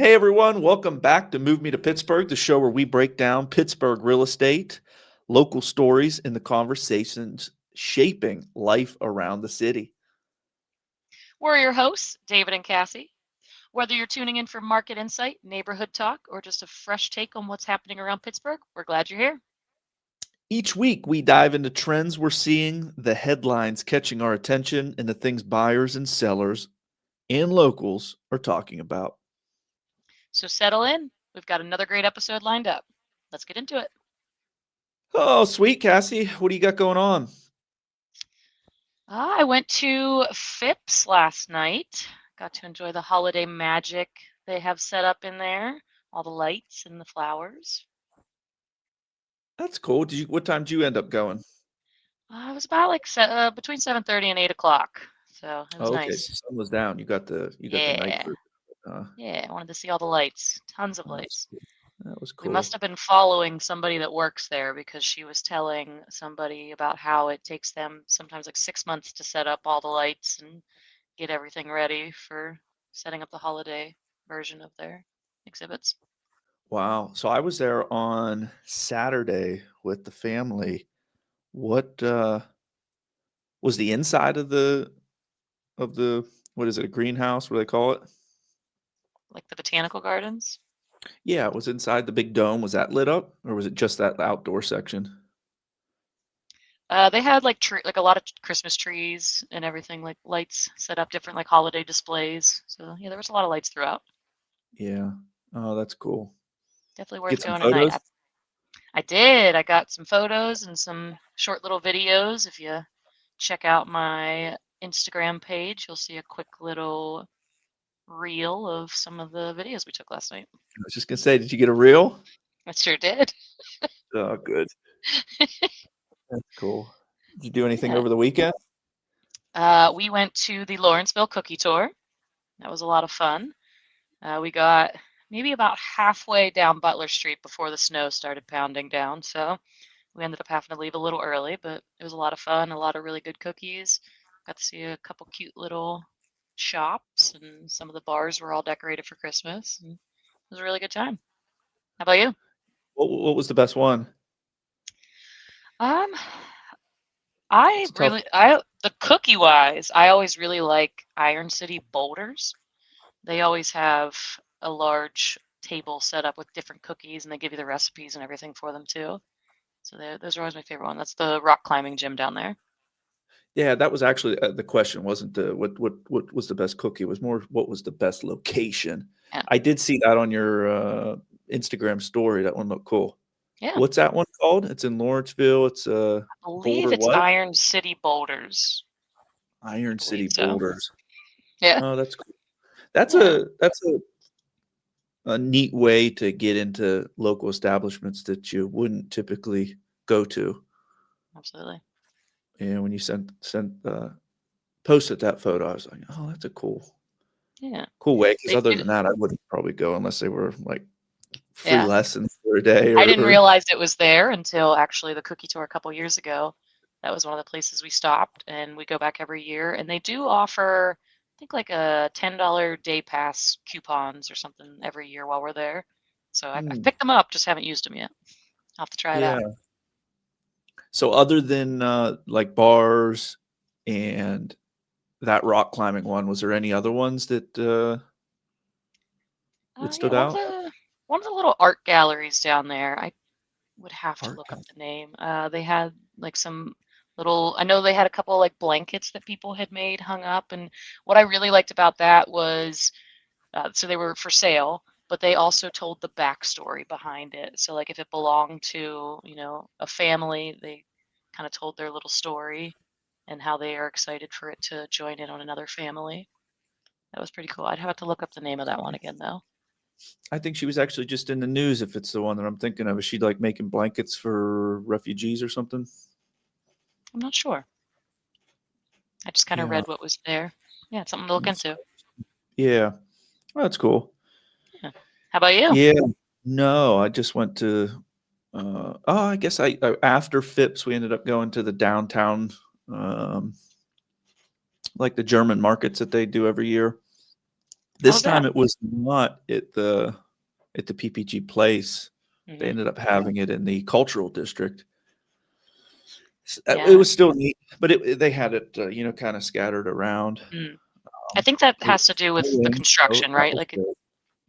Hey everyone, welcome back to Move Me to Pittsburgh, the show where we break down Pittsburgh real estate, local stories, and the conversations shaping life around the city. We're your hosts, David and Cassie. Whether you're tuning in for market insight, neighborhood talk, or just a fresh take on what's happening around Pittsburgh, we're glad you're here. Each week, we dive into trends we're seeing, the headlines catching our attention, and the things buyers and sellers and locals are talking about. So settle in. We've got another great episode lined up. Let's get into it. Oh, sweet, Cassie. What do you got going on? I went to Phipps last night. Got to enjoy the holiday magic they have set up in there, all the lights and the flowers. That's cool. What time did you end up going? It was about like between 7:30 and 8 o'clock, so it was Oh, okay. nice. So sun was down. You got the night Yeah, version. Uh, yeah. I wanted to see all the lights, tons of that's lights. cool. That was We must cool. have been following somebody that works there because she was telling somebody about how it takes them sometimes like 6 months to set up all the lights and get everything ready for setting up the holiday version of their exhibits. Wow. So I was there on Saturday with the family. What was the inside of the what is it, a greenhouse? What do they call it? Like the botanical gardens. Yeah, it was inside the big dome. Was that lit up or was it just that outdoor section? They had like like a lot of Christmas trees and everything, like lights set up, different like holiday displays. So yeah, there was a lot of lights throughout. Yeah. Oh, that's cool. Definitely worth Get some going at night. photos? I did. I got some photos and some short little videos. If you check out my Instagram page, you'll see a quick little reel of some of the videos we took last night. I was just gonna say, did you get a reel? I sure did. Oh, good. That's cool. Did you do anything Yeah. over the weekend? We went to the Lawrenceville Cookie Tour. That was a lot of fun. We got maybe about halfway down Butler Street before the snow started pounding down. So we ended up having to leave a little early, but it was a lot of fun, a lot of really good cookies. Got to see a couple cute little shops, and some of the bars were all decorated for Christmas. And it was a really good time. How about you? What was the best one? Um, It's a tough. the cookie wise, I always really like Iron City Boulders. They always have a large table set up with different cookies, and they give you the recipes and everything for them too. So those are always my favorite one. That's the rock climbing gym down there. Yeah, that was actually the question. Wasn't the what was the best cookie? It was more what was the best location. Yeah, I did see that on your Instagram story. That one looked cool. yeah. What's that one called? It's in Lawrenceville. It's I believe Boulder it's what? Iron City Boulders. I Iron believe City so. Boulders. Yeah, Oh, that's cool. That's yeah. a neat way to get into local establishments that you wouldn't typically go to. Absolutely. And when you posted that photo, I was like, oh, that's a Yeah. cool way. Because They other do. than that, I wouldn't probably go unless they were like free Yeah. lessons for a day I didn't or realize it was there until actually the cookie tour a couple years ago. That was one of the places we stopped, and we go back every year. And they do offer, I think, like a $10 day pass coupons or something every year while we're there. So I've Hmm, picked them up, just haven't used them yet. I'll have to try it out. yeah. So other than like bars and that rock climbing one, was there any other ones that Yeah, stood out? one of the little art galleries down there. I would have to Art look up gallery. the name. They had like some little, I know they had a couple like blankets that people had made hung up. And what I really liked about that was, so they were for sale, but they also told the backstory behind it. So like if it belonged to, a family, they kind of told their little story and how they are excited for it to join in on another family. That was pretty cool. I'd have to look up the name of that one again though. I think she was actually just in the news. If it's the one that I'm thinking of, is she like making blankets for refugees or something? I'm not sure. I just kind of Yeah, read what was there. Yeah, it's something to look that's, into. yeah, well, that's cool. Yeah. How about you? Yeah, no, I just went to. I guess after Phipps, we ended up going to the downtown, um, like the German markets that they do every year. How This was time that? it was not at the PPG place. They Hmm. ended up having it in the cultural district. It Yeah. was still neat, but they had it, kind of scattered around. Mm. I think that It was has to do with the snowing, so construction, that right? was Like good.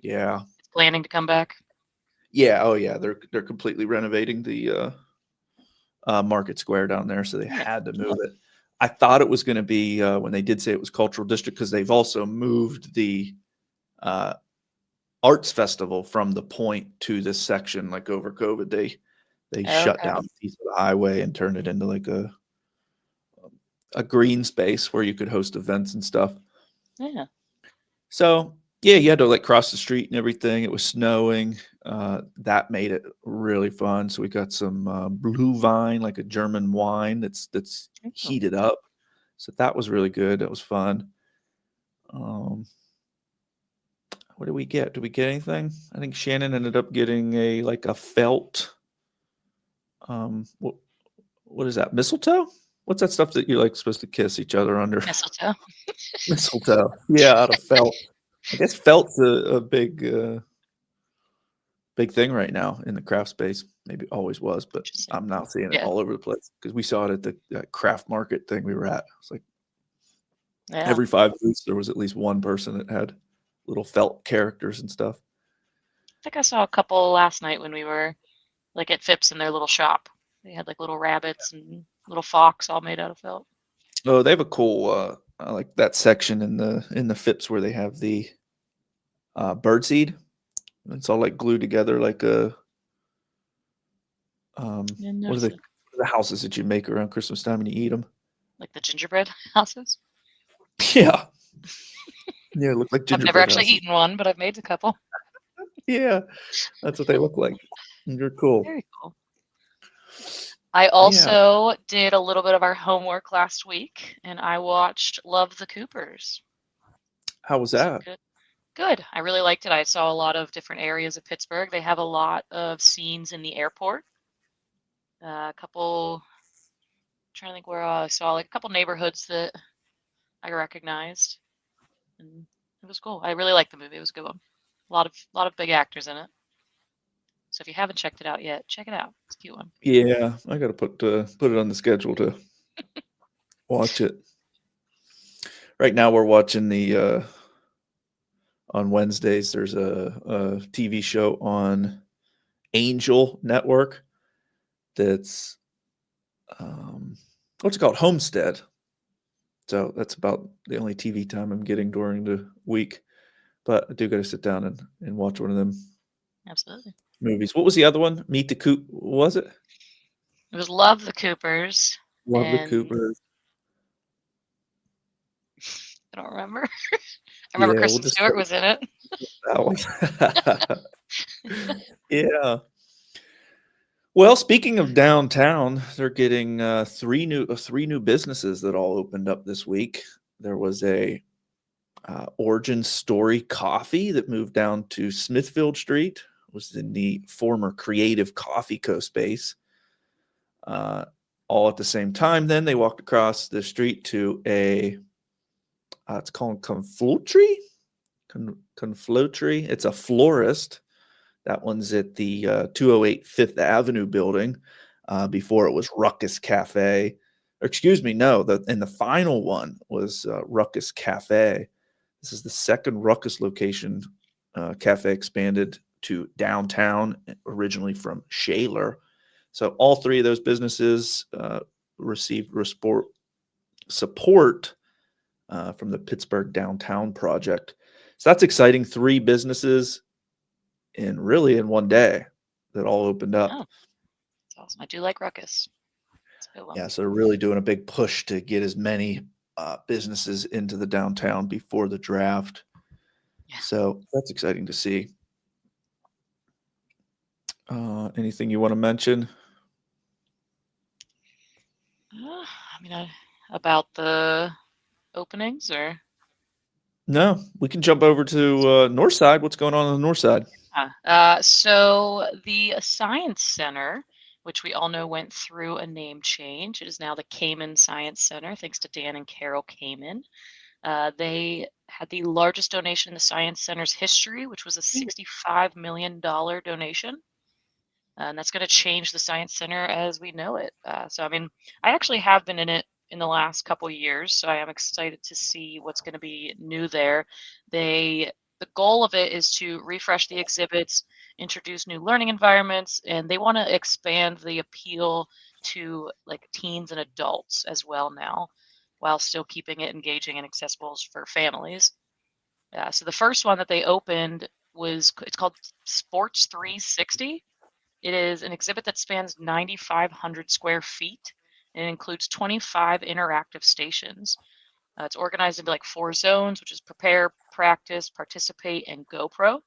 Yeah. it's planning to come back. Yeah, oh, yeah, they're completely renovating the, Market Square down there, so they Yeah. had to move it. I thought it was gonna be, when they did say it was cultural district, because 'cause they've also moved the, uh, arts festival from the point to this section, like, over COVID. They shut Okay. down a piece of the highway and turned it into, like, a green space where you could host events and stuff. Yeah. So, yeah, you had to, like, cross the street and everything. It was snowing. That made it really fun. So we got some, blue vine, like a German wine that's Oh, heated up. So that was really good. That was fun. Um, what did we get? Did we get anything? I think Shannon ended up getting a felt, what is that? Mistletoe? What's that stuff that you're, like, supposed to kiss each other under? mistletoe. Mistletoe. Yeah, out of felt. I guess felt's a big thing right now in the craft space. Maybe it always was, but Interesting. I'm now seeing it Yeah. all over the place because we saw it at the craft market thing we were at. It's like Yeah. every 5 booths, there was at least one person that had little felt characters and stuff. I think I saw a couple last night when we were like at Phipps in their little shop. They had like little rabbits and little fox all made out of felt. Oh, they have a cool, I like that section in the Phipps where they have the, birdseed. It's all, like, glued together like a, Didn't what are notice it. the houses that you make around Christmas time and you eat them? Like the gingerbread houses. Yeah. Yeah, it look like I've never gingerbread actually houses. eaten one, but I've made a couple. Yeah, that's what they look like. They're cool. Very cool. I Yeah. also did a little bit of our homework last week and I watched Love the Coopers. How was So that? good. Good. I really liked it. I saw a lot of different areas of Pittsburgh. They have a lot of scenes in the airport. A couple, trying to think where I saw like a couple neighborhoods that I recognized, and it was cool. I really liked the movie. It was a good one. A lot of big actors in it. So if you haven't checked it out yet, check it out. It's a cute one. Yeah, I gotta put it on the schedule to watch it. Right now, we're watching on Wednesdays, there's a TV show on Angel Network that's, um, what's it called? Homestead. So that's about the only TV time I'm getting during the week. But I do gotta sit down and watch one of them Absolutely. movies. What was the other one? Meet the Coop, was it? It was Love the Coopers, Love the and Coopers. I don't remember. I remember Yeah, we'll Kristen just Stewart was in it. that one. Yeah. Well, speaking of downtown, they're getting, 3 new businesses that all opened up this week. There was a, Origin Story Coffee that moved down to Smithfield Street, was in the former Creative Coffee Co. space. Uh, all at the same time, then they walked across the street to it's called Conflotry? Conflotry. It's a florist. That one's at the 208 Fifth Avenue building. Before it was Ruckus Cafe. Or excuse me, no, the final one was Ruckus Cafe. This is the second Ruckus location. Cafe expanded to downtown, originally from Shaler. So all 3 of those businesses received support from the Pittsburgh Downtown Project. So that's exciting. 3 businesses in one day that all opened up. Oh, it's awesome. I do like Ruckus. It's a good one. Yeah, so they're really doing a big push to get as many businesses into the downtown before the draft. Yeah. So that's exciting to see. Anything you want to mention? I mean, about the openings or No, we can jump over to North Side. What's going on the North Side? so the Science Center, which we all know went through a name change, it is now the Kamen Science Center, thanks to Dan and Carol Kamen. They had the largest donation in the Science Center's history, which was a $65 million donation. And that's going to change the Science Center as we know it. So, I mean, I actually have been in it in the last couple years, so I am excited to see what's going to be new there. The goal of it is to refresh the exhibits, introduce new learning environments, and they want to expand the appeal to like teens and adults as well now, while still keeping it engaging and accessible for families. So the first one that they opened it's called Sports 360. It is an exhibit that spans 9,500 square feet and it includes 25 interactive stations. It's organized into like 4 zones, which is prepare, practice, participate, and GoPro,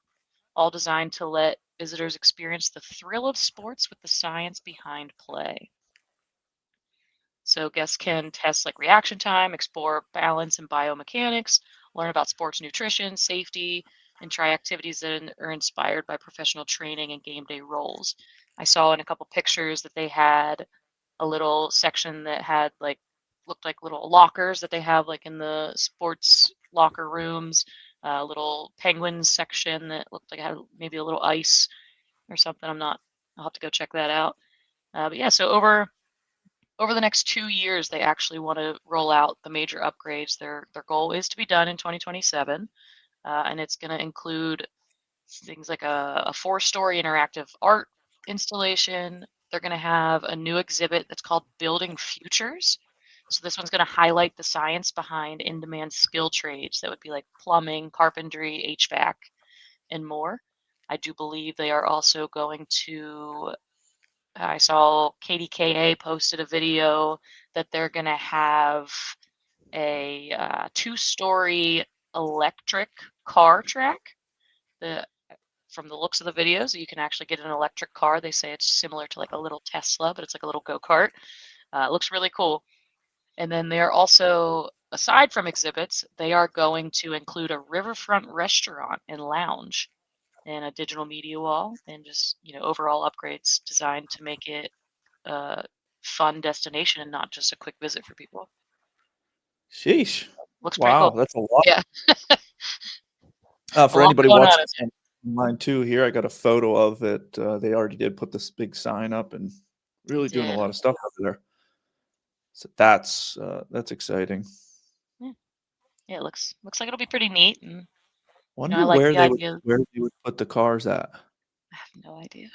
all designed to let visitors experience the thrill of sports with the science behind play. So guests can test like reaction time, explore balance and biomechanics, learn about sports nutrition, safety, and try activities that are inspired by professional training and game day roles. I saw in a couple pictures that they had a little section that had like looked like little lockers that they have like in the sports locker rooms, a little penguins section that looked like it had maybe a little ice or something. I'll have to go check that out. But yeah, so over the next 2 years, they actually want to roll out the major upgrades. Their goal is to be done in 2027, and it's going to include things like a 4-story interactive art installation. They're going to have a new exhibit that's called Building Futures. So this one's going to highlight the science behind in-demand skill trades that would be like plumbing, carpentry, HVAC, and more. I do believe they are also going to I saw KDKA posted a video that they're going to have a 2-story electric car track. The From the looks of the videos, you can actually get an electric car. They say it's similar to like a little Tesla, but it's like a little go-kart. It looks really cool. And then they're also, aside from exhibits, they are going to include a riverfront restaurant and lounge and a digital media wall and just, overall upgrades designed to make it a fun destination and not just a quick visit for people. Sheesh. Looks pretty Wow, cool. that's a lot. Yeah, a For lot anybody going watching on. online too, here I got a photo of it. They already did put this big sign up and really doing a Did. lot of stuff over there. So that's exciting. Yeah, yeah, it looks like it'll be pretty neat, and I Wonder like where the they would idea. put the cars at. I have no idea.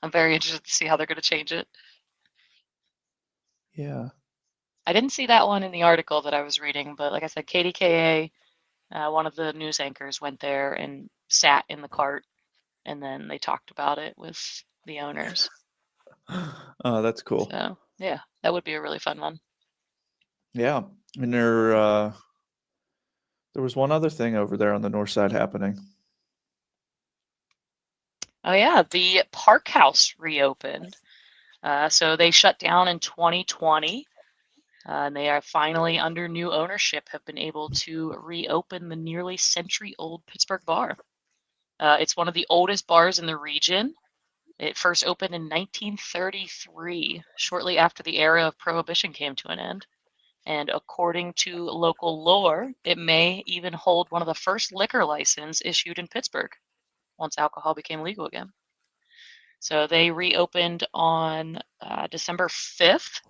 I'm very interested to see how they're going to change it. Yeah. I didn't see that one in the article that I was reading, but like I said, KDKA, one of the news anchors, went there and sat in the cart, and then they talked about it with the owners. Oh, that's cool. So yeah, that would be a really fun one. Yeah. And there was one other thing over there on the north side happening. Oh yeah, the Park House reopened. So they shut down in 2020, and they are finally under new ownership have been able to reopen the nearly century-old Pittsburgh bar. It's one of the oldest bars in the region. It first opened in 1933, shortly after the era of Prohibition came to an end. And according to local lore, it may even hold one of the first liquor licenses issued in Pittsburgh once alcohol became legal again. So they reopened on December 5th,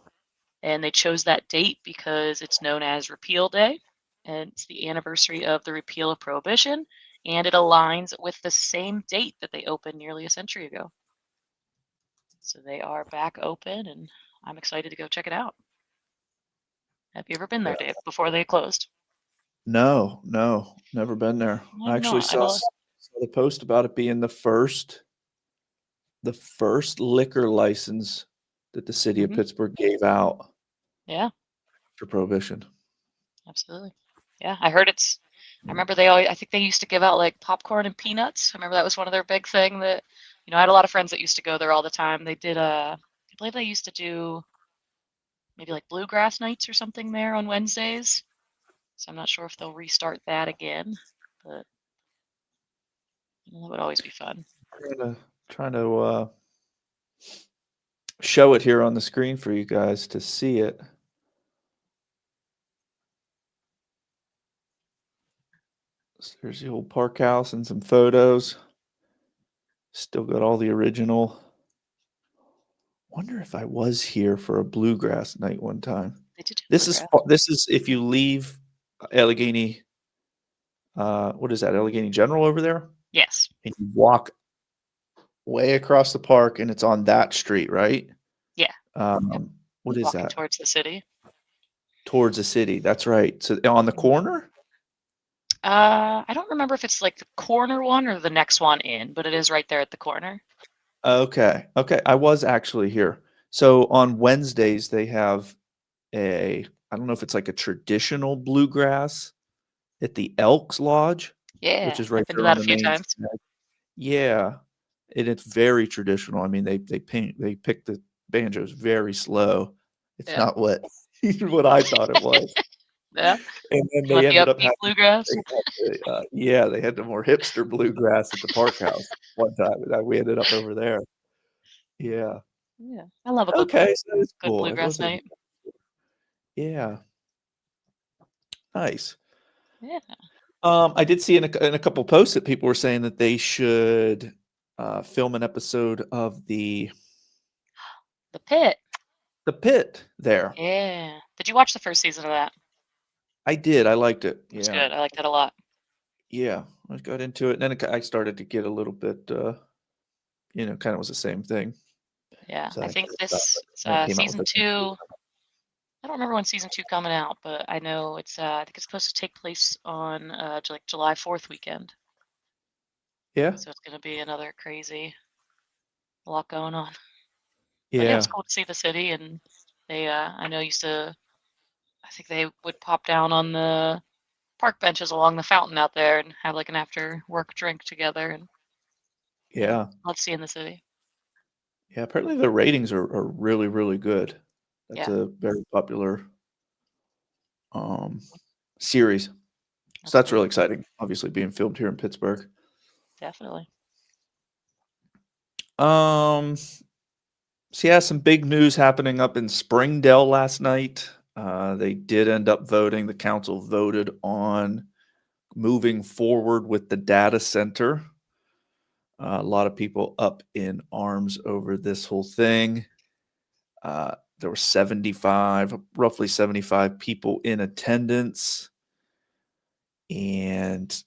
and they chose that date because it's known as Repeal Day, and it's the anniversary of the repeal of Prohibition, and it aligns with the same date that they opened nearly a century ago. So they are back open, and I'm excited to go check it out. Have you ever been there, Yeah. Dave, before they closed? No, never been there. I I have actually not. saw the post about it being the first liquor license that the city of Mhm. Pittsburgh gave out Yeah, for Prohibition. absolutely. Yeah, I remember I think they used to give out like popcorn and peanuts. I remember that was one of their big thing that, I had a lot of friends that used to go there all the time. I believe they used to do maybe like bluegrass nights or something there on Wednesdays. So I'm not sure if they'll restart that again, but that would always be fun. Trying to show it here on the screen for you guys to see it. So there's the old park house and some photos. Still got all the original. Wonder if I was here for a bluegrass night one time. They did do This is bluegrass. this is if you leave Allegheny, what is that, Allegheny General over there? Yes. And you walk way across the park, and it's on that street, right? Yeah. Yep. What is Walking that? towards the city. Towards the city. That's right. So on the Mhm. corner? I don't remember if it's like the corner one or the next one in, but it is right there at the corner. Okay. Okay. I was actually here. So on Wednesdays they have I don't know if it's like a traditional bluegrass at the Elks Lodge, which Yeah, is right I've been to there that on a the few main times. side. Yeah. And it's very traditional. I mean, they pick the banjos very slow. It's Yeah. not what what I thought it was. Yeah. And then You want they the ended up upbeat having bluegrass? they had yeah, they had the more hipster bluegrass at the park house one time, and we ended up over there. Yeah. Yeah. I love a Okay, so that's good cool. I bluegrass wasn't night. Yeah, nice. Yeah. I did see in a couple posts that people were saying that they should, film an episode of The Pit. The Pit there. Yeah. Did you watch the first season of that? I did, I liked it. It was Yeah. good. I liked it a lot. Yeah, I got into it, and then I started to get a little bit, kinda was the same thing, Yeah. so I I think kinda stopped this it, and they came out with season a new season. two. I don't remember when season two coming out, but I know it's. I think it's supposed to take place on like July 4th weekend. Yeah? So it's gonna be another crazy, a lot going on. But yeah, it was Yeah. cool to see the city, and they. I know used to. I think they would pop down on the park benches along the fountain out there and have like an after work drink together, and yeah, Yeah. love seeing the city. Yeah, apparently the ratings are really, really good. That's Yeah, a very popular, um, series. So that's that's really cool. exciting, obviously being filmed here in Pittsburgh. Definitely. Um, so yeah, some big news happening up in Springdale last night. They did end up voting. The council voted on moving forward with the data center. A lot of people up in arms over this whole thing. There were roughly 75 people in attendance, and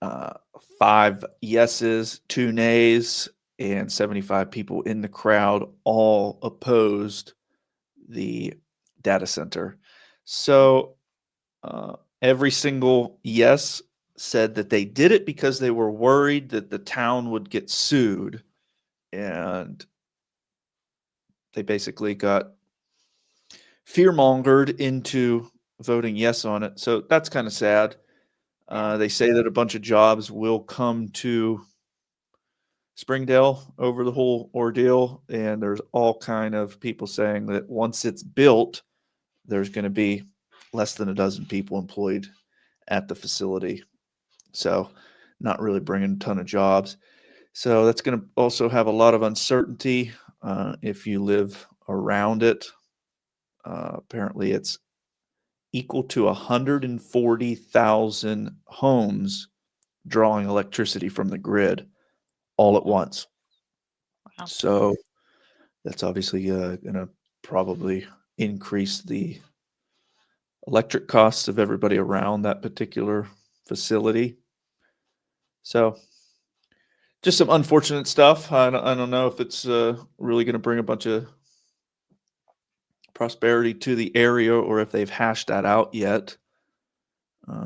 uh, 5 yeses, 2 nays, and 75 people in the crowd all opposed the data center. So every single yes said that they did it because they were worried that the town would get sued. And they basically got fear-mongered into voting yes on it. So that's kind of sad. Yeah. They say that a bunch of jobs will come to Springdale over the whole ordeal, and there's all kind of people saying that once it's built, there's going to be less than a dozen people employed at the facility. So, not really bringing a ton of jobs. So that's going to also have a lot of uncertainty if you live around it. Apparently, it's equal to 140,000 homes drawing electricity from the grid all at Oh, once. wow. So that's obviously going to probably increase the electric costs of everybody around that particular facility. So just some unfortunate stuff. I don't know if it's really going to bring a bunch of prosperity to the area or if they've hashed that out yet.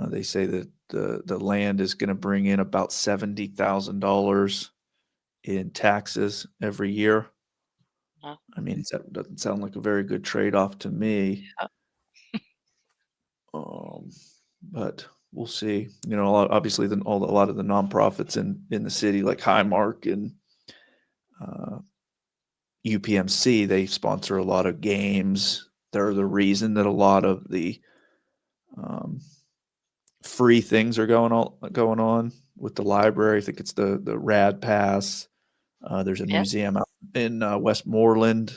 They say that the land is going to bring in about $70,000 in taxes every year. Oh, I mean, that doesn't sound like a very good trade-off to me. yeah. Um, but we'll see. Obviously, a lot of the nonprofits in the city, like Highmark and uh, UPMC, they sponsor a lot of games. They're the reason that a lot of the um, free things are going on with the library. I think it's the Rad Pass. There's a Yeah. museum out in Westmoreland,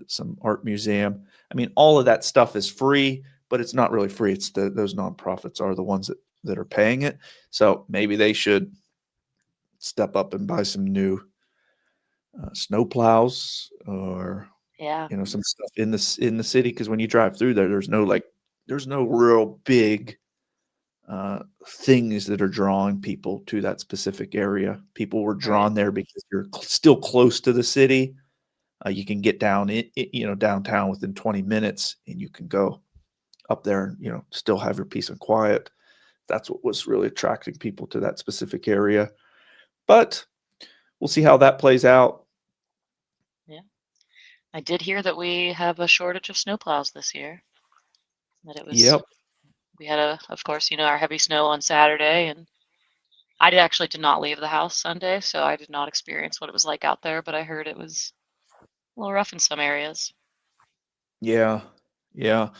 some art museum. I mean, all of that stuff is free, but it's not really free. It's those nonprofits are the ones that that are paying it. So maybe they should step up and buy some new snow plows, or Yeah, some stuff in the city, because when you drive through there, there's no real big things that are drawing people to that specific area. People were right. drawn there because you're still close to the city. You can get down downtown within 20 minutes, and you can go up there and still have your peace and quiet. That's what was really attracting people to that specific area. But we'll see how that plays out. Yeah. I did hear that we have a shortage of snowplows this year. That it was Yep. we had of course, our heavy snow on Saturday, and actually did not leave the house Sunday, so I did not experience what it was like out there, but I heard it was a little rough in some areas. Yeah. Yeah.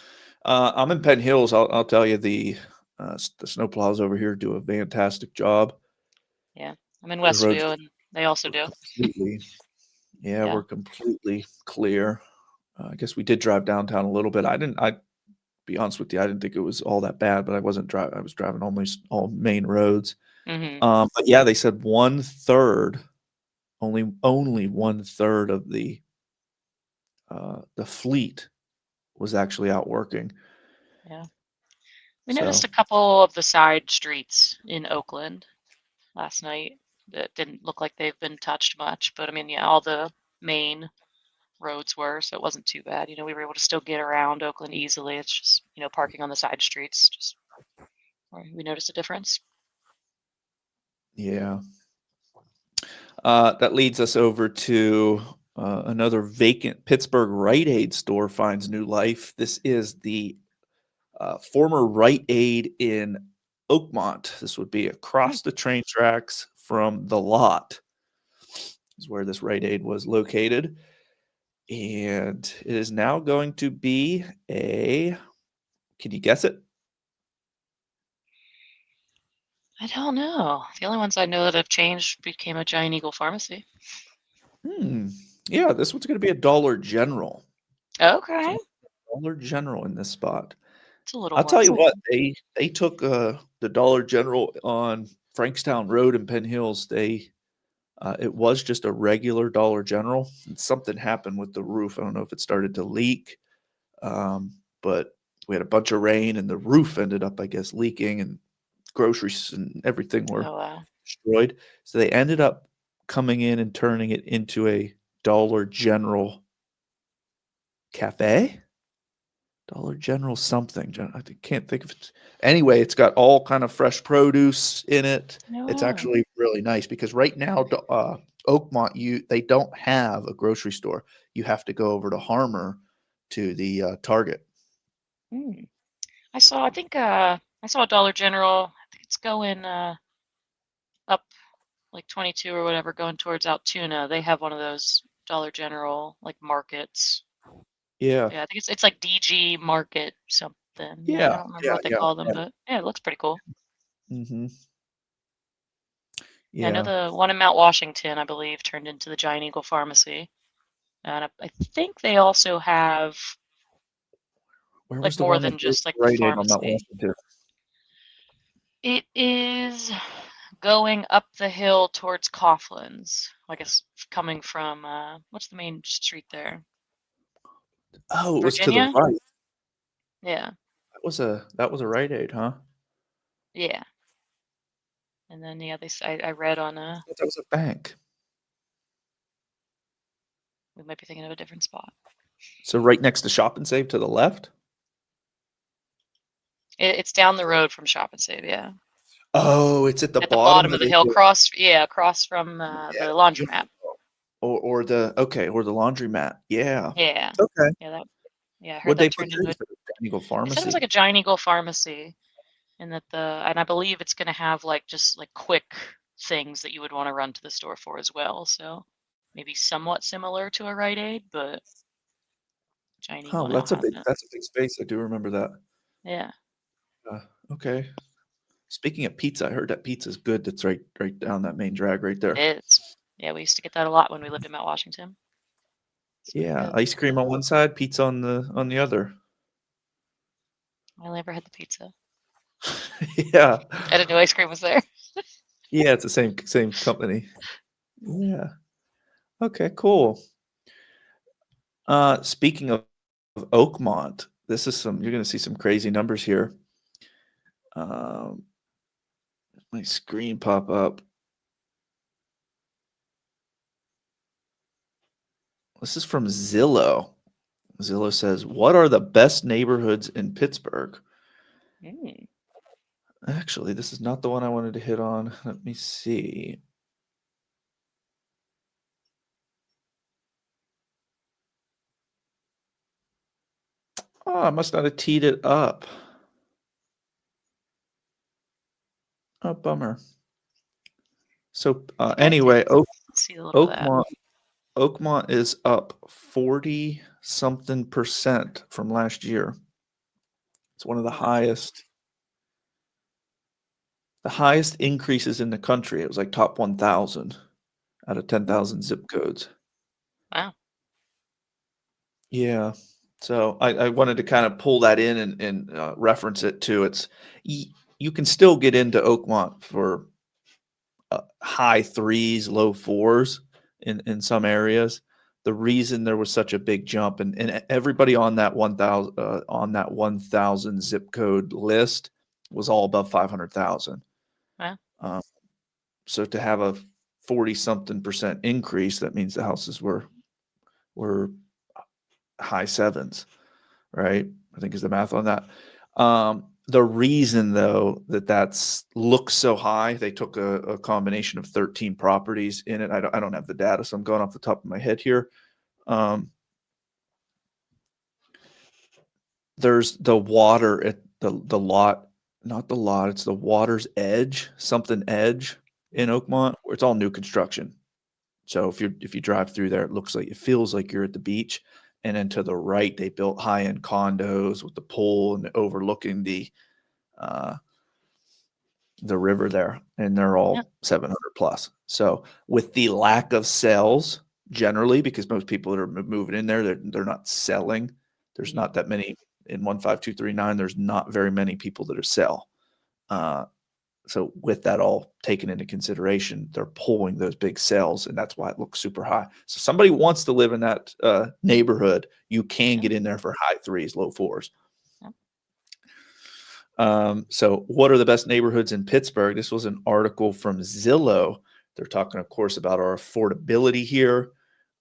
I'm in Penn Hills. I'll tell you, the snowplows over here do a fantastic job. Yeah. I'm in The roads Westview, and they also were do. completely, yeah, Yeah. we're completely clear. I guess we did drive downtown a little bit. I be honest with you, I didn't think it was all that bad, but I wasn't driving. I was driving almost all main roads. Mhm. But yeah, they said one third, only one third of the fleet was actually out working. Yeah. We So noticed a couple of the side streets in Oakland last night that didn't look like they've been touched much, but I mean, yeah, all the main roads were, so it wasn't too bad. We were able to still get around Oakland easily. It's just, parking on the side streets, just where we noticed a difference. yeah, that leads us over to another vacant Pittsburgh Rite Aid store finds new life. This is the former Rite Aid in Oakmont. This would be Hmm. across the train tracks from the lot, is where this Rite Aid was located. And it is now going to be can you guess it? I don't know. The only ones I know that have changed became a Giant Eagle pharmacy. Hmm. Yeah, this one's going to be a Dollar General. So Okay. Dollar General in this spot. It's a little I'll more tell you what, exciting. they took the Dollar General on Frankstown Road in Penn Hills. It was just a regular Dollar General, and something happened with the roof. I don't know if it started to leak, but we had a bunch of rain, and the roof ended up, I guess, leaking, and groceries and everything were Oh, wow. destroyed. So they ended up coming in and turning it into a Dollar General cafe. Dollar General something. I can't think of it. Anyway, it's got all kind of fresh produce in it. It's No. actually really nice because right now, Oakmont, they don't have a grocery store. You have to go over to Harmer to the Target. Hmm. I saw a Dollar General. I think it's going up like 22 or whatever, going towards Altoona. They have one of those Dollar General like markets. Yeah, Yeah, I think it's like DG Market something. Yeah, I yeah, don't remember yeah, what they yeah, call them, yeah. but yeah, it looks pretty cool. Hmm. Yeah, I know Yeah. the one in Mount Washington, I believe, turned into the Giant Eagle Pharmacy. And I think they also have Where like was the more one that than goes just to like the Rite Aid on Mount pharmacy. Washington? It is going up the hill towards Coughlin's. I guess coming from what's the main street there? Oh, it was to the Virginia? right. Yeah. That was a Rite Aid, huh? Yeah. And then yeah, I read on I thought that was a bank. we might be thinking of a different spot. So right next to Shop and Save to the left? It's down the road from Shop and Save, yeah. Oh, it's at the At the bottom bottom of of the the hill, hill. across from Yeah, the laundromat. or the laundromat. Yeah. Yeah. Okay. Yeah, I heard What'd they that put turned there? into You said a technical they said it was like pharmacy? a Giant Eagle pharmacy, and I believe it's gonna have like just like quick things that you would want to run to the store for as well. So maybe somewhat similar to a Rite Aid, but Giant Oh, Eagle well, now has it. that's a big space. I do remember that. Yeah, Uh, okay. Speaking of pizza, I heard that pizza's good. That's right down that main drag right it there. is. Yeah, we used to get that a lot when we lived in Mount Washington. It's pretty Yeah, good. ice cream on one side, pizza on the other. I only ever had the pizza. Yeah. I didn't know ice cream was there. Yeah, it's the same company. Yeah. Okay, cool. Speaking of Oakmont, this is you're gonna see some crazy numbers here. Um, my screen pop up. This is from Zillow. Zillow says, "What are the best neighborhoods in Pittsburgh?" Mm. Actually, this is not the one I wanted to hit on. Let me see. Oh, I must not have teed it up. Oh, bummer. So Yeah, I did anyway, see a little of that. Oakmont Oakmont is up 40 something percent from last year. It's one of Oh, the highest increases in the country. It was like top 1,000 out of mm, 10,000 zip codes. wow. Yeah. So I wanted to kind of pull that in and reference it to you can still get into Oakmont for high threes, low fours in some areas. The reason there was such a big jump and everybody on that 1,000 zip code list was all above 500,000. Wow. Um, so to have a 40 something percent increase, that means the houses were high sevens, right? I think is the math on that. The reason though that's looks so high, they took a combination of 13 properties in it. I don't have the data, so I'm going off the top of my head here. Um, there's the water at the lot, not the lot, it's the water's edge, something edge in Oakmont, where it's all new construction. So if you drive through there, it feels like you're at the beach. And then to the right, they built high end condos with the pool and overlooking uh, the river there, and they're Yeah. all 700 plus. So with the lack of sales generally, because most people that are moving in there, they're not selling. There's Mhm. not that many in 15239. There's not very many people that are sell. Uh, so with that all taken into consideration, they're pulling those big sales, and that's why it looks super high. So somebody wants to live in that neighborhood, you can Yeah. get in there for high threes, low fours. Yeah. So what are the best neighborhoods in Pittsburgh? This was an article from Zillow. They're talking, of course, about our affordability here.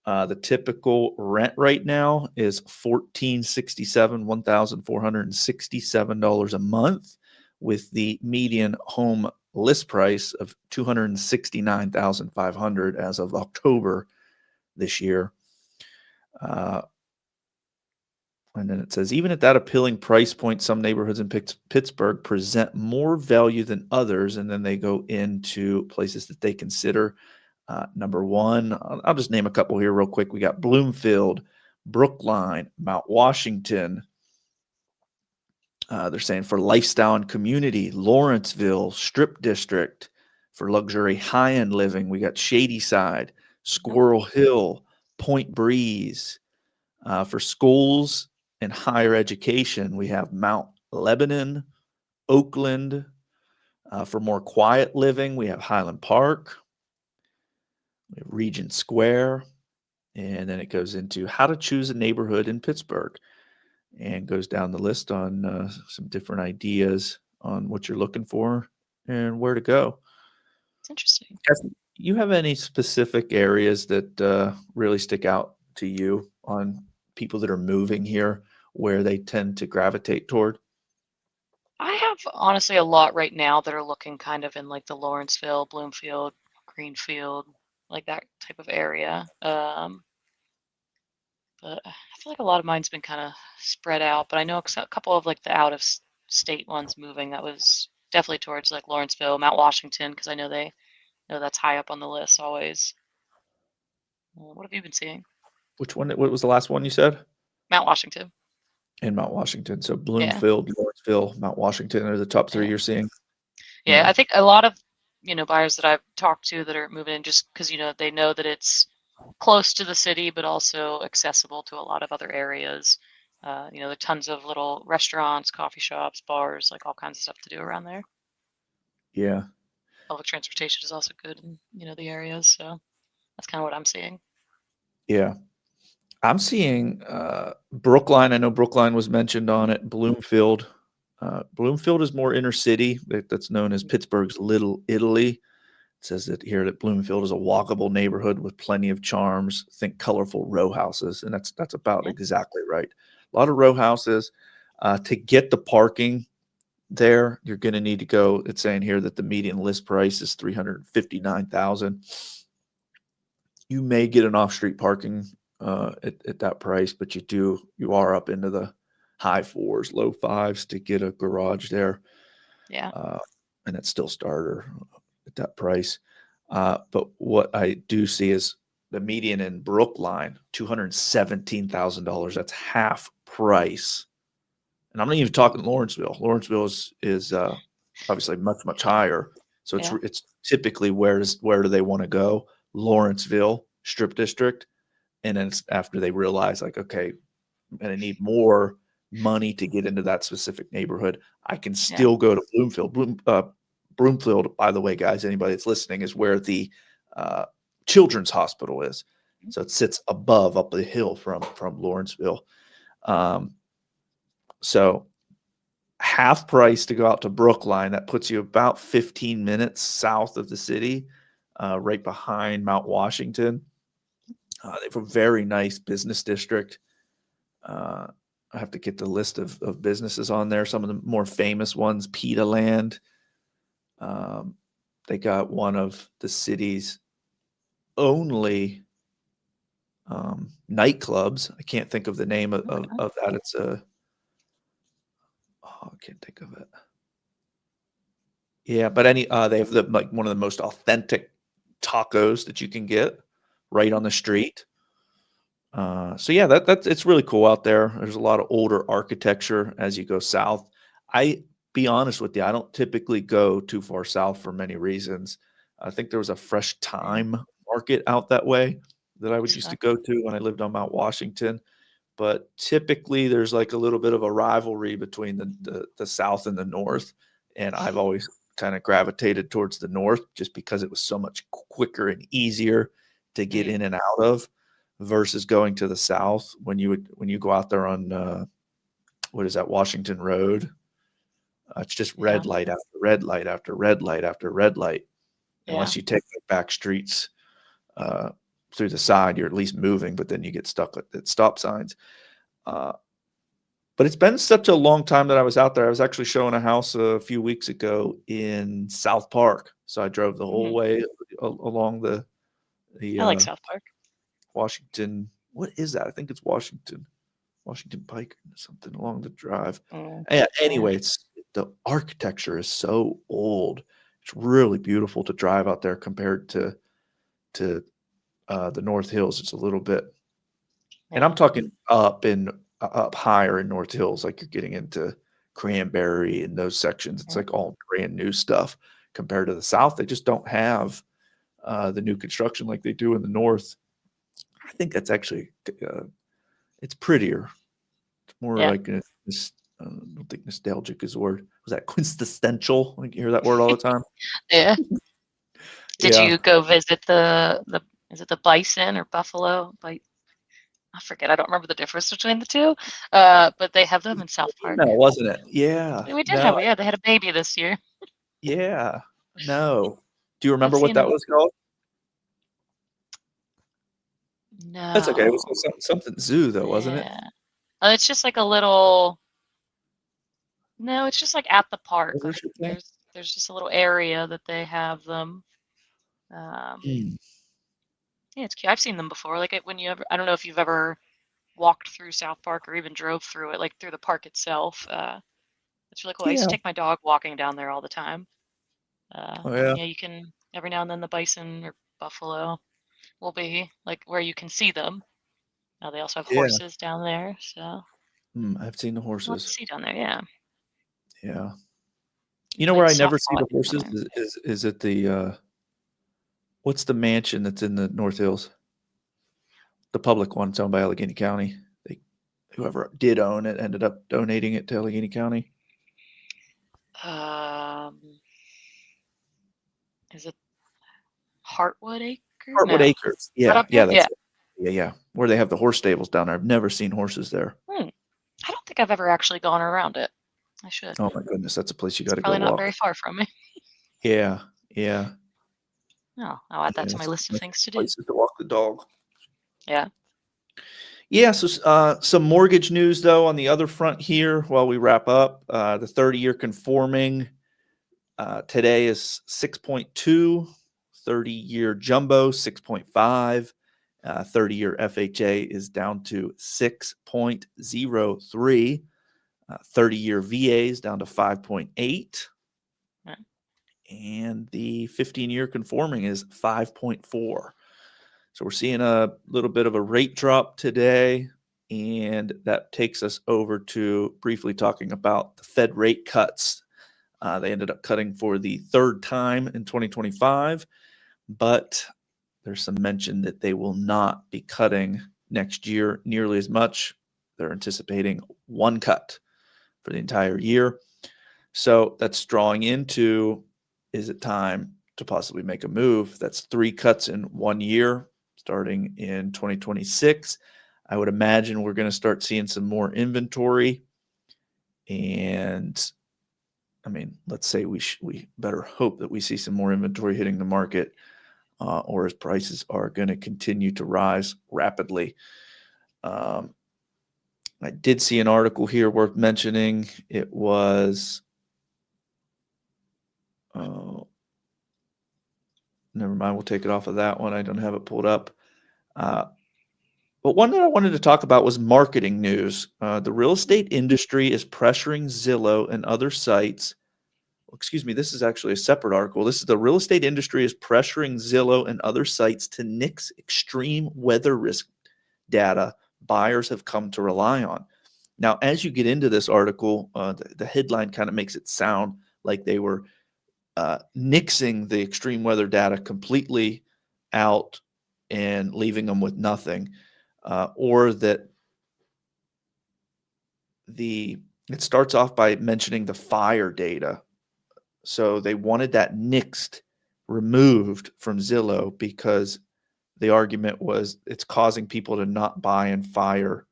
The typical rent right now is $1,467 a month, with the median home list price of $269,500 as of October this year. Uh, and then it says, even at that appealing price point, some neighborhoods in Pittsburgh present more value than others. And then they go into places that they consider. Number one, I'll just name a couple here real quick. We got Bloomfield, Brookline, Mount Washington. They're saying for lifestyle and community, Lawrenceville, Strip District. For luxury high end living, we got Shadyside, Yeah. Squirrel Hill, Point Breeze. For schools and higher education, we have Mount Lebanon, Oakland. For more quiet living, we have Highland Park, we have Regent Square, and then it goes into how to choose a neighborhood in Pittsburgh and goes down the list on some different ideas on what you're looking for and where to go. It's interesting. You have any specific areas that really stick out to you on people that are moving here where they tend to gravitate toward? I have honestly a lot right now that are looking kind of in like the Lawrenceville, Bloomfield, Greenfield, like that type of area. But I feel like a lot of mine's been kind of spread out. But I know a couple of like the out of state ones moving. That was definitely towards like Lawrenceville, Mount Washington, because I know they know that's high up on the list always. What have you been seeing? Which one? What was the last one you said? Mount Washington. In Mount Washington. So Yeah. Bloomfield, Lawrenceville, Mount Washington are the top three Yeah. you're seeing. Yeah. Yeah. I think a lot of, buyers that I've talked to that are moving in just because, they know that it's close to the city, but also accessible to a lot of other areas. There are tons of little restaurants, coffee shops, bars, like all kinds of stuff to do around there. Yeah. Public transportation is also good in, the areas. So that's kind of what I'm seeing. Yeah. I'm seeing Brookline. I know Brookline was mentioned on it. Bloomfield. Bloomfield is more inner city. That's known as Pittsburgh's Little Italy. It says that here that Bloomfield is a walkable neighborhood with plenty of charms. Think colorful row houses, and that's about Yeah. exactly right. A lot of row houses. To get the parking there, you're going to need to go. It's saying here that the median list price is $359,000. You may get an off-street parking at that price, but you are up into the high fours, low fives to get a garage there, Yeah. and it's still starter at that price. But what I do see is the median in Brookline, $217,000. That's half price, and I'm not even talking Lawrenceville. Lawrenceville is obviously much higher. So Yeah. it's typically where do they want to go? Lawrenceville Strip District, and then it's after they realize like, okay, I'm going to need more money to get into that specific neighborhood. I can Yeah. still go to Bloomfield. Broomfield, by the way, guys, anybody that's listening, is where the uh, Children's Hospital is. So it sits above up the hill from Lawrenceville. So half price to go out to Brookline. That puts you about 15 minutes south of the city, right behind Mount Washington. They have a very nice business district. I have to get the list of businesses on there. Some of the more famous ones, Pita Land. They got one of the city's only nightclubs. I can't think of the name of that. It's I can't think of it. Yeah, but they have one of the most authentic tacos that you can get right on the street. So yeah, that's it's really cool out there. There's a lot of older architecture as you go south. I be honest with you, I don't typically go too far south for many reasons. I think there was a Fresh Yeah. Time market out that way that I would used So, to go to when I lived on Mount Washington. But typically there's like a little bit of a rivalry between the south and the north. And I've always kind of gravitated towards the north just because it was so much quicker and easier to get mm, in and out of versus going to the south when you go out there on what is that, Washington Road. It's just yeah. red light after red light after red light after red light. Yeah. Unless you take the back streets uh, through the side, you're at least moving, but then you get stuck at stop signs. Uh, but it's been such a long time that I was out there. I was actually showing a house a few weeks ago in South Park, so I drove the whole Hmm. way along the I like South Park. Washington. What is that? I think it's Washington Pike, something along the drive. Mm, Yeah. yeah. Anyway, the architecture is so old. It's really beautiful to drive out there compared to the North Hills. It's a little bit, and I'm Yeah. talking up higher in North Hills, like you're getting into Cranberry and those sections. It's Yeah. like all brand new stuff compared to the South. They just don't have the new construction like they do in the North. I think that's actually it's prettier. It's more Yeah. like I don't think nostalgic is the word. Was that quintessential? Like you hear that word all the time. Yeah. Did Yeah. you go visit the is it the bison or buffalo? I forget. I don't remember the difference between the two. But they have them in South Park. No, wasn't it? Yeah. We did No. have, yeah, they had a baby this year. Yeah. No. Do you I've remember what seen that them. was called? That's okay. It was No. something zoo though, wasn't it? Yeah. It's just like a little. No, it's just like at the park. Was there Like such a thing? there's just a little area that they have them. Um, Mm. yeah, it's cute. I've seen them before. Like when you ever, I don't know if you've ever walked through South Park or even drove through it, like through the park itself. It's really cool. I used Yeah. to take my dog walking down there all the time. Oh yeah. Yeah, you can every now and then the bison or buffalo will be like where you can see them. They also have Yeah. horses down there, so I've seen the a lot to horses. see down there. Yeah, Yeah. we You know where played I never see softball the down horses there. is at the what's the mansion that's in the North Hills? The public one. It's owned by Allegheny County. They whoever did own it ended up donating it to Allegheny County. Is it Heartwood Acre? Heartwood No. Is Acres. that Yeah, up there? that's Yeah. it. Yeah. Where they have the horse stables down there. I've never seen horses there. I don't think I've ever actually gone around it. I should. Oh my goodness, that's a place you It's got to go probably not walk. very far from me. Yeah. Oh, I'll add that to my It's list of nice things to do. places to walk the dog. Yeah. Yeah, so some mortgage news, though, on the other front here while we wrap up. The 30-year conforming today is 6.2, 30-year jumbo 6.5, 30-year FHA is down to 6.03, 30-year VA is down to 5.8, and the 15-year conforming is 5.4. So we're seeing a little bit of a rate drop today, and that takes us over to briefly talking about the Fed rate cuts. They ended up cutting for the third time in 2025, but there's some mention that they will not be cutting next year nearly as much. They're anticipating one cut for the entire year. So that's drawing into, is it time to possibly make a move? That's 3 cuts in 1 year starting in 2026. I would imagine we're going to start seeing some more inventory. And I mean, let's say we better hope that we see some more inventory hitting the market, or as prices are going to continue to rise rapidly. I did see an article here worth mentioning. It was, never mind, we'll take it off of that one. I don't have it pulled up. But one that I wanted to talk about was marketing news. The real estate industry is pressuring Zillow and other sites. Excuse me, this is actually a separate article. This is the real estate industry is pressuring Zillow and other sites to nix extreme weather risk data buyers have come to rely on. Now, as you get into this article, the headline kind of makes it sound like they were nixing the extreme weather data completely out and leaving them with nothing, or that it starts off by mentioning the fire data. So they wanted that nixed, removed from Zillow because the argument was it's causing people to not buy in fire,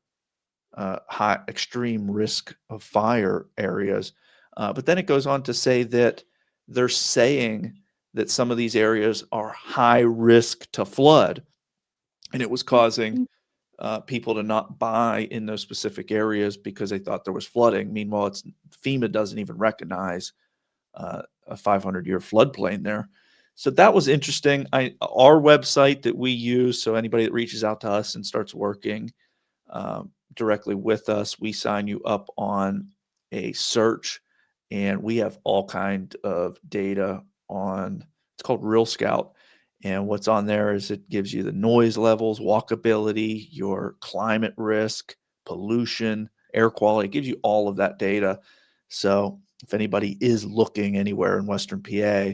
high extreme risk of fire areas. But then it goes on to say that they're saying that some of these areas are high risk to flood, and it was causing people to not buy in those specific areas because they thought there was flooding. Meanwhile, FEMA doesn't even recognize a 500-year floodplain there. So that was interesting. Our website that we use, so anybody that reaches out to us and starts working directly with us, we sign you up on a search, and we have all kind of data on. It's called Real Scout, and what's on there is it gives you the noise levels, walkability, your climate risk, pollution, air quality. It gives you all of that data. So if anybody is looking anywhere in Western PA,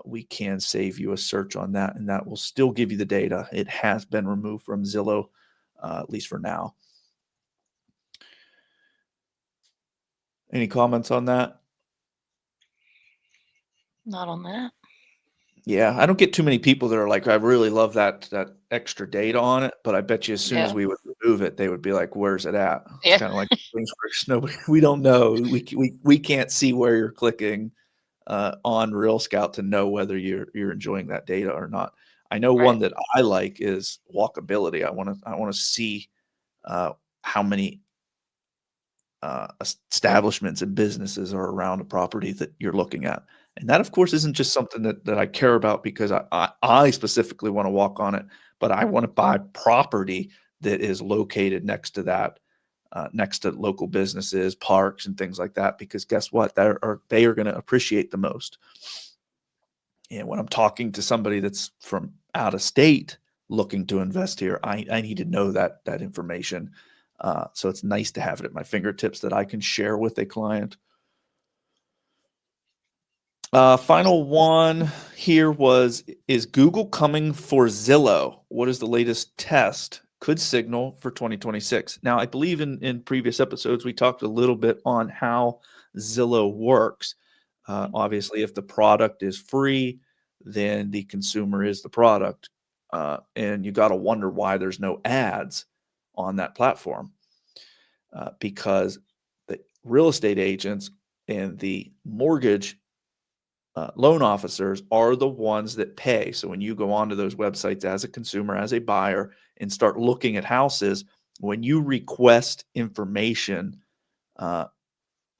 we can save you a search on that, and that will still give you the data. It has been removed from Zillow, at least for now. Any comments on that? Not on that. Yeah, I don't get too many people that are like, I really love that extra data on it, but I bet you as soon as we would remove it, they would be like, where's it at? It's kind of like things where nobody, we don't know. We can't see where you're clicking on Real Scout to know whether you're enjoying that data or not. I know one that I like is walkability. I want to see how many establishments and businesses are around a property that you're looking at. And that, of course, isn't just something that I care about because I specifically want to walk on it, but I want to buy property that is located next to that, next to local businesses, parks, and things like that. Because guess what? They are going to appreciate the most. And when I'm talking to somebody that's from out of state looking to invest here, I need to know that information. So it's nice to have it at my fingertips that I can share with a client. Final one here is Google coming for Zillow? What is the latest test? could signal for 2026. Now, I believe in previous episodes, we talked a little bit on how Zillow works. Obviously, if the product is free, then the consumer is the product. And you got to wonder why there's no ads on that platform, because the real estate agents and the mortgage loan officers are the ones that pay. So when you go onto those websites as a consumer, as a buyer, and start looking at houses, when you request information, uh,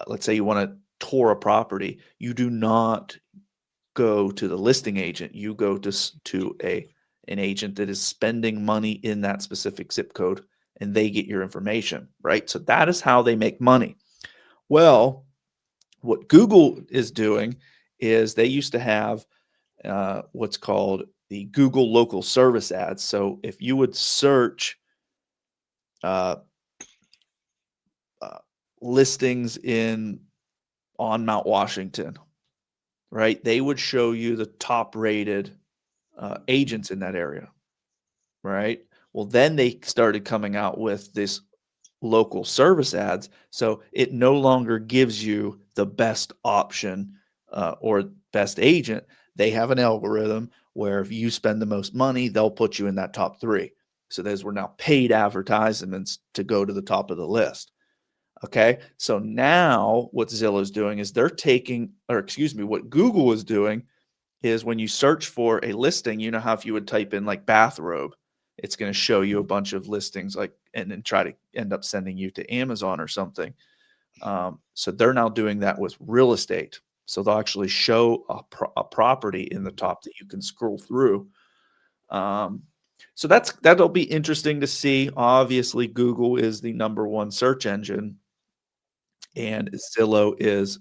let's say you want to tour a property, you do not go to the listing agent. You go to an agent that is spending money in that specific zip code, and they get your information, right? So that is how they make money. Well, what Google is doing is they used to have what's called the Google local service ads. So if you would search uh, uh, listings in on Mount Washington, right? They would show you the top rated agents in that area, right? Well, then they started coming out with this local service ads. So it no longer gives you the best option or best agent. They have an algorithm where if you spend the most money, they'll put you in that top three. So those were now paid advertisements to go to the top of the list. Okay. So now what Zillow's doing is they're taking, or excuse me, what Google is doing is when you search for a listing, you know how if you would type in like bathrobe, it's going to show you a bunch of listings like, and then try to end up sending you to Amazon or something. So they're now doing that with real estate. So they'll actually show a property in the top that you can scroll through. So that'll be interesting to see. Obviously, Google is the number one search engine, and Zillow is,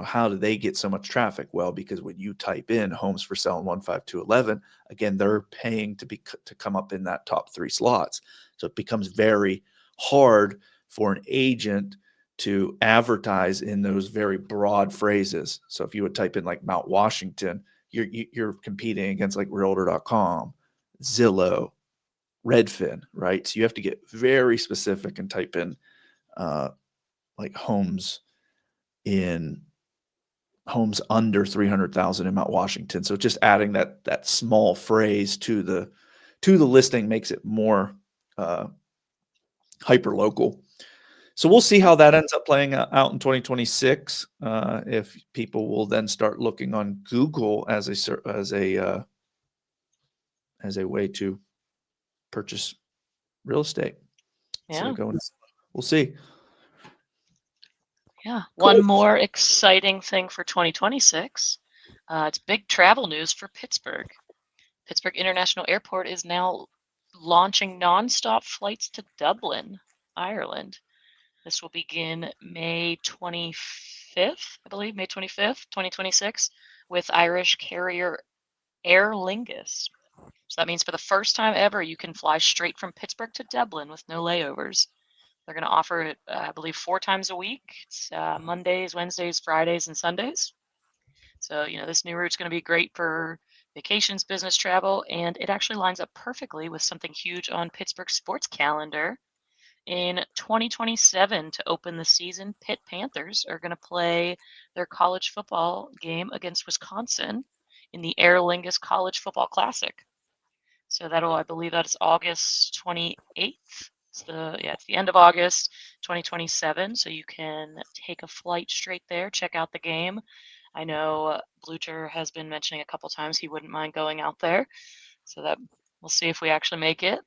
how do they get so much traffic? Well, because when you type in homes for sale in 15211, again, they're paying to come up in that top three slots. So it becomes very hard for an agent to advertise in those very broad phrases. So if you would type in like Mount Washington, you're competing against like realtor.com, Zillow, Redfin, right? So you have to get very specific and type in like homes under 300,000 in Mount Washington. So just adding that small phrase to the listing makes it more hyper local. So we'll see how that ends up playing out in 2026. If people will then start looking on Google as a way to purchase real estate. So Yeah. we'll see. Yeah. Cool. One more exciting thing for 2026. It's big travel news for Pittsburgh. Pittsburgh International Airport is now launching nonstop flights to Dublin, Ireland. This will begin May 25th, I believe, May 25th, 2026, with Irish carrier Aer Lingus. So that means for the first time ever, you can fly straight from Pittsburgh to Dublin with no layovers. They're going to offer it, I believe, 4 times a week. It's Mondays, Wednesdays, Fridays, and Sundays. So, this new route's going to be great for vacations, business travel, and it actually lines up perfectly with something huge on Pittsburgh's sports calendar. In 2027, to open the season, Pitt Panthers are going to play their college football game against Wisconsin in the Aer Lingus College Football Classic. So I believe that's August 28th. It's the end of August 2027. So you can take a flight straight there, check out the game. I know Blucher has been mentioning a couple times he wouldn't mind going out there. So that we'll see if we actually make it.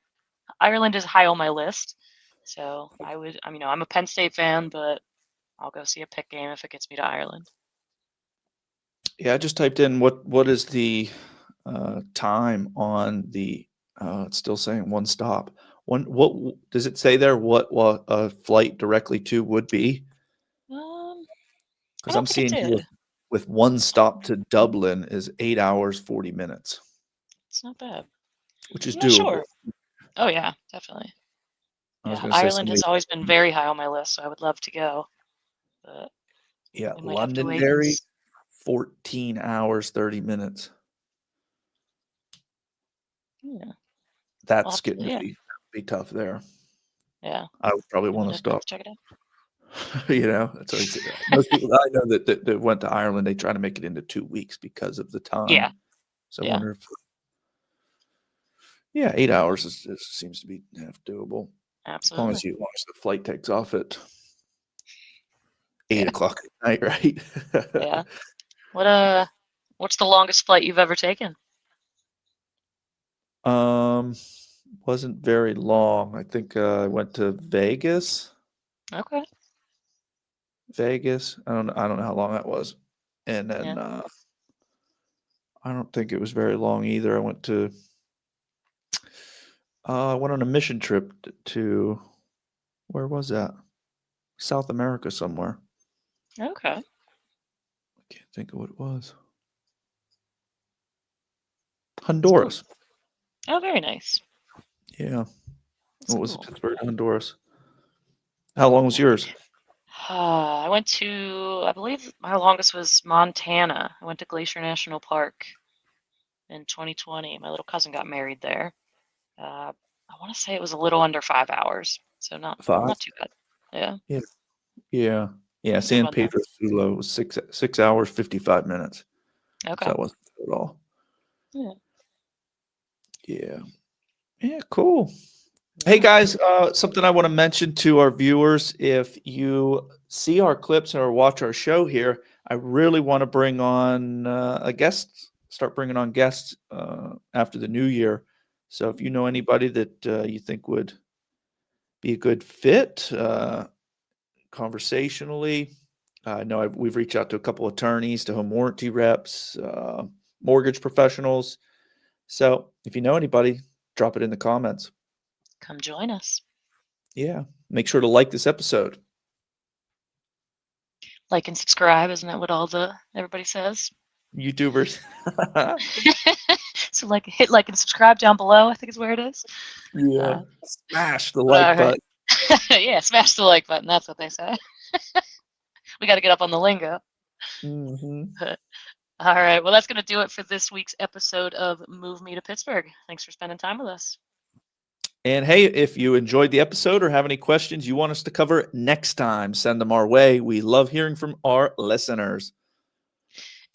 Ireland is high on my list. So I'm a Penn State fan, but I'll go see a Pitt game if it gets me to Ireland. Yeah, I just typed in what is the time on the it's still saying one stop. What does it say there? What a flight directly to would be? I Because I'm don't think it seeing here did. with one stop to Dublin is 8 hours 40 minutes, It's not bad. which is I'm not doable. sure. Oh yeah, definitely. I was Yeah, going to say Ireland somebody. has always been very high on my list, so I would love to go, but Yeah, we might have to wait and Londonderry, 14 hours 30 minutes. yeah. I'll That's have to, getting to yeah. be be tough there. Yeah, I would probably I would want to definitely have stop. to check it out. That's what I say. Most people I know that went to Ireland, they try to make it into 2 weeks because of the Yeah, time. So I yeah, wonder if, yeah, 8 hours seems to be half doable. absolutely. As long as the flight takes off at Yeah, 8 o'clock at night, right? yeah. What what's the longest flight you've ever taken? Um, wasn't very long. I think I went to Vegas. Okay. Vegas. I don't know how long that was. And Yeah. then I don't think it was very long either. I went on a mission trip to where was that? South America somewhere. Okay. I can't think of what it was. That's cool. Honduras. Oh, very nice. Yeah. That's What was it? cool. Pittsburgh to Honduras. How long was yours? I went to, I believe my longest was Montana. I went to Glacier National Park in 2020. My little cousin got married there. I want to say it was a little under 5 hours, so Five. not too bad. Yeah, Yeah. Yeah. Yeah. good San run there. Pedro Sula was 6 hours 55 minutes. So Okay. that wasn't bad at all. Yeah. Yeah. Yeah. Cool. Hey Yeah. guys, something I want to mention to our viewers: if you see our clips or watch our show here, I really want to bring on a guest. Start bringing on guests after the new year. So if you know anybody that you think would be a good fit conversationally, I know we've reached out to a couple attorneys, to home warranty reps, mortgage professionals. So if you know anybody, drop it in the comments. Come join us. Yeah. Make sure to like this episode. Like and subscribe, isn't that what everybody says? YouTubers. So like hit like and subscribe down below, I think is where it is. Yeah. Uh, Smash the but like all right. button. Yeah, smash the like button. That's what they say. We got to get up on the lingo. Mhm. All right. Well, that's going to do it for this week's episode of Move Me to Pittsburgh. Thanks for spending time with us. And hey, if you enjoyed the episode or have any questions you want us to cover next time, send them our way. We love hearing from our listeners.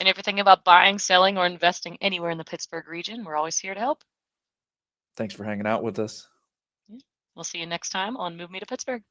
And if you're thinking about buying, selling, or investing anywhere in the Pittsburgh region, we're always here to help. Thanks for hanging out with us. We'll see you next time on Move Me to Pittsburgh.